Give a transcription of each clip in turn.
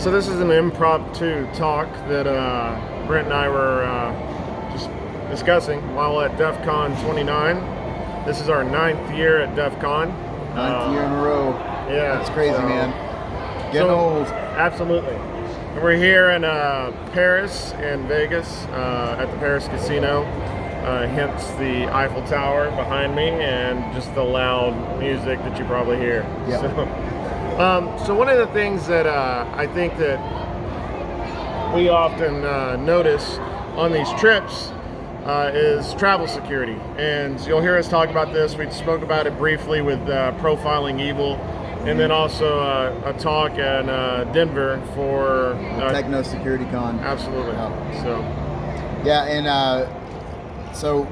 So this is an impromptu talk that Brent and I were just discussing while at DEF CON 29. This is our 9th year at DEF CON. 9th year in a row. Yeah. That's crazy, man. Getting old. Absolutely. And we're here in Paris and Vegas at the Paris Casino. Hence the Eiffel Tower behind me and just the loud music that you probably hear. Yeah. So one of the things that I think that we often notice on these trips is travel security. And you'll hear us talk about this. We spoke about it briefly with Profiling Evil, and then also a talk in Denver for Techno Security Con. Absolutely. Yeah. So yeah, and so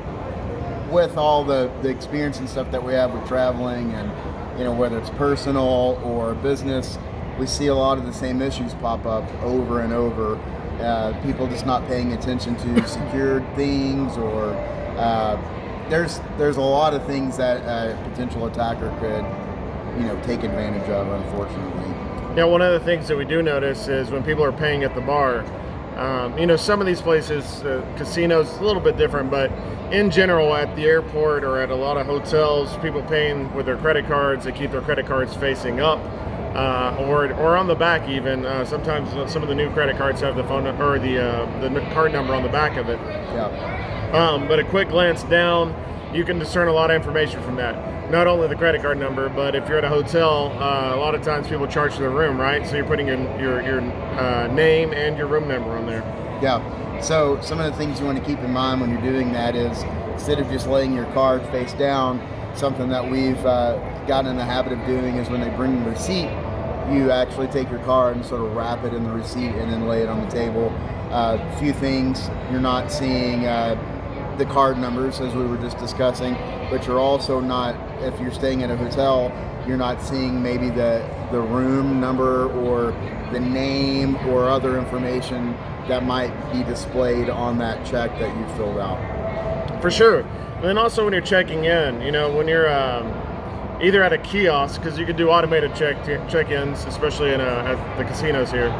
with all the experience and stuff that we have with traveling, and whether it's personal or business, we see a lot of the same issues pop up over and over. People just not paying attention to secured things, or there's a lot of things that a potential attacker could take advantage of, unfortunately. Yeah, one of the things that we do notice is when people are paying at the bar, some of these places, casinos, a little bit different, but in general at the airport or at a lot of hotels, people paying with their credit cards, they keep their credit cards facing up or on the back even. Sometimes some of the new credit cards have the phone number, or the card number on the back of it. Yeah. But a quick glance down, you can discern a lot of information from that. Not only the credit card number, but if you're at a hotel, a lot of times people charge for the room, right? So you're putting your name and your room number on there. Yeah. So some of the things you want to keep in mind when you're doing that is, instead of just laying your card face down, something that we've gotten in the habit of doing is when they bring the receipt, you actually take your card and sort of wrap it in the receipt and then lay it on the table. A few things, you're not seeing the card numbers, as we were just discussing, but you're also not, if you're staying at a hotel, you're not seeing maybe the room number or the name or other information that might be displayed on that check that you filled out. For sure. And then also when you're checking in, when you're either at a kiosk, because you can do automated check-ins, especially at the casinos here,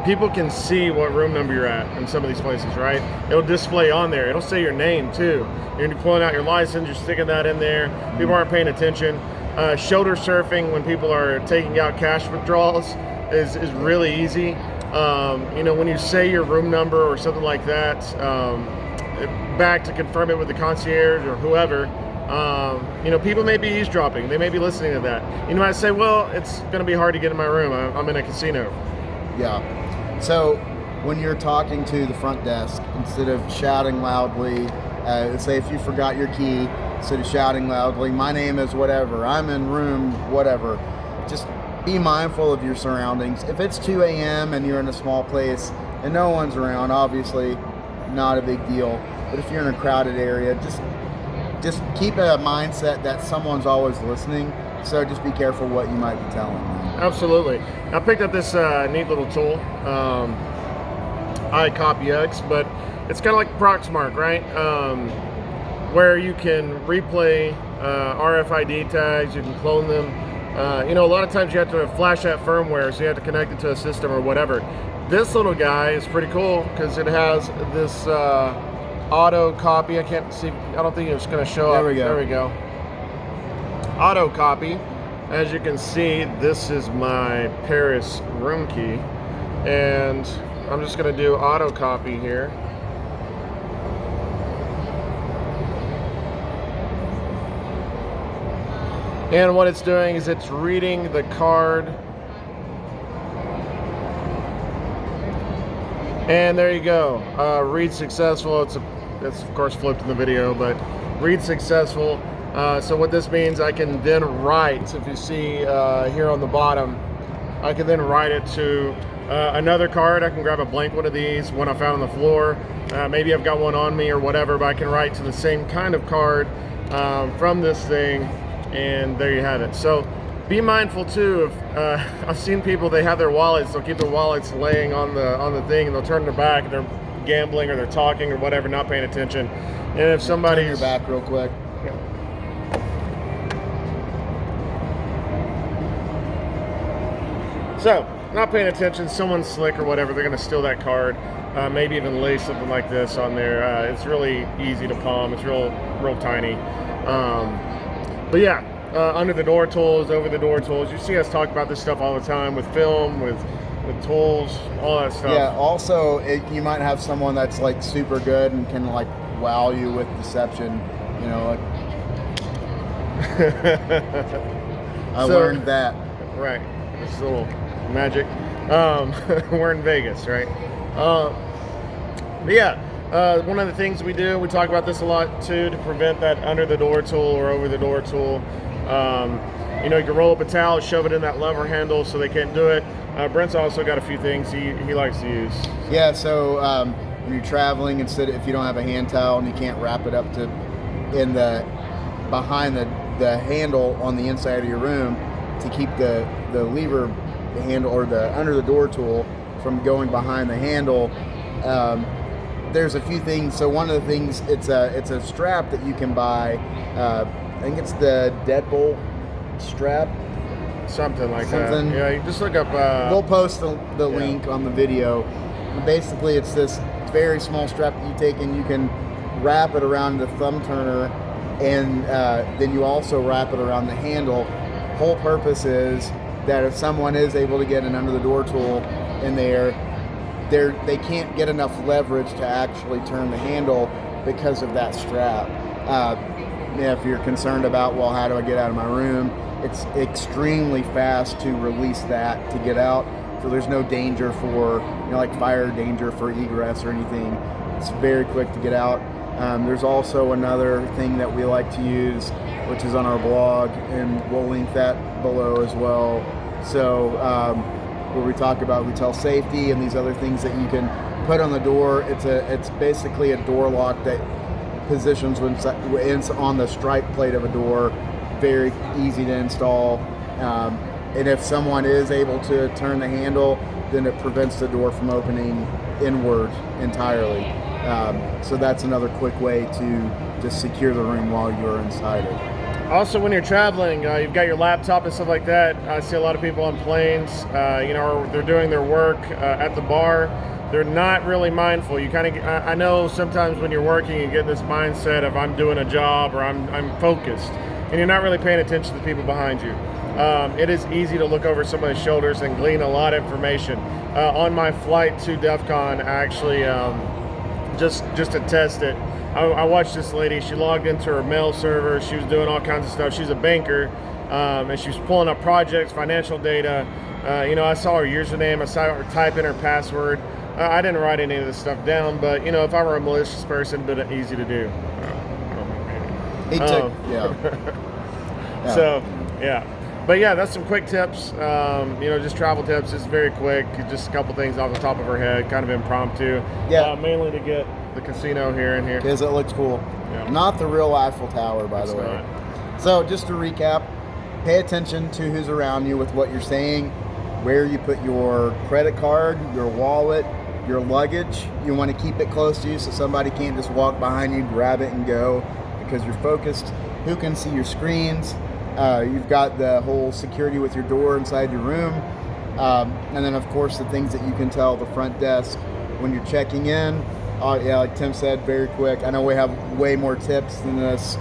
people can see what room number you're at in some of these places, right? It'll display on there. It'll say your name too. You're pulling out your license, you're sticking that in there. People aren't paying attention. Shoulder surfing when people are taking out cash withdrawals is really easy. When you say your room number or something like that, back to confirm it with the concierge or whoever, people may be eavesdropping. They may be listening to that. I say, well, it's going to be hard to get in my room. I'm in a casino. Yeah. So when you're talking to the front desk, instead of shouting loudly, say if you forgot your key, instead of shouting loudly, my name is whatever, I'm in room whatever, just be mindful of your surroundings. If it's 2 a.m. and you're in a small place and no one's around, obviously not a big deal. But if you're in a crowded area, just keep a mindset that someone's always listening. So just be careful what you might be telling them. Absolutely. I picked up this neat little tool, iCopyX, but it's kind of like Proxmark, right? Where you can replay RFID tags, you can clone them. A lot of times you have to flash that firmware, so you have to connect it to a system or whatever. This little guy is pretty cool because it has this auto copy. I can't see, I don't think it's going to show up. There we go. Auto copy. As you can see, this is my Paris room key, and I'm just going to do auto copy here. And what it's doing is it's reading the card. And there you go. Read successful. It's of course flipped in the video, but read successful. So what this means, I can then write, if you see here on the bottom, I can then write it to another card. I can grab a blank one of these, one I found on the floor. Maybe I've got one on me or whatever, but I can write to the same kind of card from this thing. And there you have it. So be mindful too. I've seen people, they have their wallets, they'll keep their wallets laying on the thing, and they'll turn their back, and they're gambling or they're talking or whatever, not paying attention. And if somebody's... Turn your back real quick. So not paying attention, someone's slick or whatever, they're going to steal that card. Maybe even lay something like this on there. It's really easy to palm. It's real tiny. But yeah, under the door tools, over the door tools. You see us talk about this stuff all the time with film, with tools, all that stuff. Yeah. Also, you might have someone that's like super good and can like wow you with deception. You know, like I learned that. Right. This little magic. We're in Vegas, right? But yeah, one of the things we do, we talk about this a lot too, to prevent that under the door tool or over the door tool. You know, you can roll up a towel, shove it in that lever handle so they can't do it. Brent's also got a few things he likes to use. Yeah, so when you're traveling, if you don't have a hand towel and you can't wrap it up behind the handle on the inside of your room to keep the lever handle or the under the door tool from going behind the handle, there's a few things. So one of the things, it's a strap that you can buy. I think it's the Deadpool Strap. Something like that. Yeah, you just look up. We'll post the link on the video. Basically, it's this very small strap that you take and you can wrap it around the thumb turner, and then you also wrap it around the handle. Whole purpose is that if someone is able to get an under the door tool in there, they can't get enough leverage to actually turn the handle because of that strap. If you're concerned about, well, how do I get out of my room? It's extremely fast to release that to get out, so there's no danger for, like fire danger for egress or anything. It's very quick to get out. There's also another thing that we like to use, which is on our blog, and we'll link that below as well. So where we talk about retail safety and these other things that you can put on the door. It's basically a door lock that positions when it's on the strike plate of a door. Very easy to install, and if someone is able to turn the handle, then it prevents the door from opening inward entirely. So that's another quick way to just secure the room while you're inside it. Also, when you're traveling, you've got your laptop and stuff like that. I see a lot of people on planes, they're doing their work at the bar. They're not really mindful. You kind of, I know sometimes when you're working, you get this mindset of I'm doing a job or I'm focused, and you're not really paying attention to the people behind you. It is easy to look over somebody's shoulders and glean a lot of information. On my flight to DEF CON, I actually, just to test it, I watched this lady. She logged into her mail server. She was doing all kinds of stuff. She's a banker, and she was pulling up projects, financial data. I saw her username. I saw her type in her password. I didn't write any of this stuff down, but if I were a malicious person, it'd be easy to do. Yeah. So, yeah. But yeah, that's some quick tips. Just travel tips. Just very quick. Just a couple things off the top of her head, kind of impromptu. Yeah. Mainly to get the casino here and here. Because it looks cool. Yeah. Not the real Eiffel Tower, by the way. Not. So just to recap, pay attention to who's around you with what you're saying, where you put your credit card, your wallet, your luggage. You want to keep it close to you so somebody can't just walk behind you, grab it, and go because you're focused. Who can see your screens? You've got the whole security with your door inside your room. And then, of course, the things that you can tell the front desk when you're checking in. Like Tim said, very quick. I know we have way more tips than this.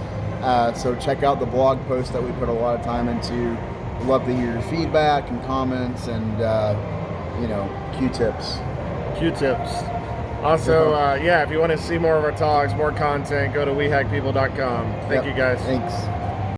So check out the blog post that we put a lot of time into. Love to hear your feedback and comments and, Q-tips. Q-tips. Also, if you want to see more of our talks, more content, go to wehackpeople.com. Thank you, guys. Thanks.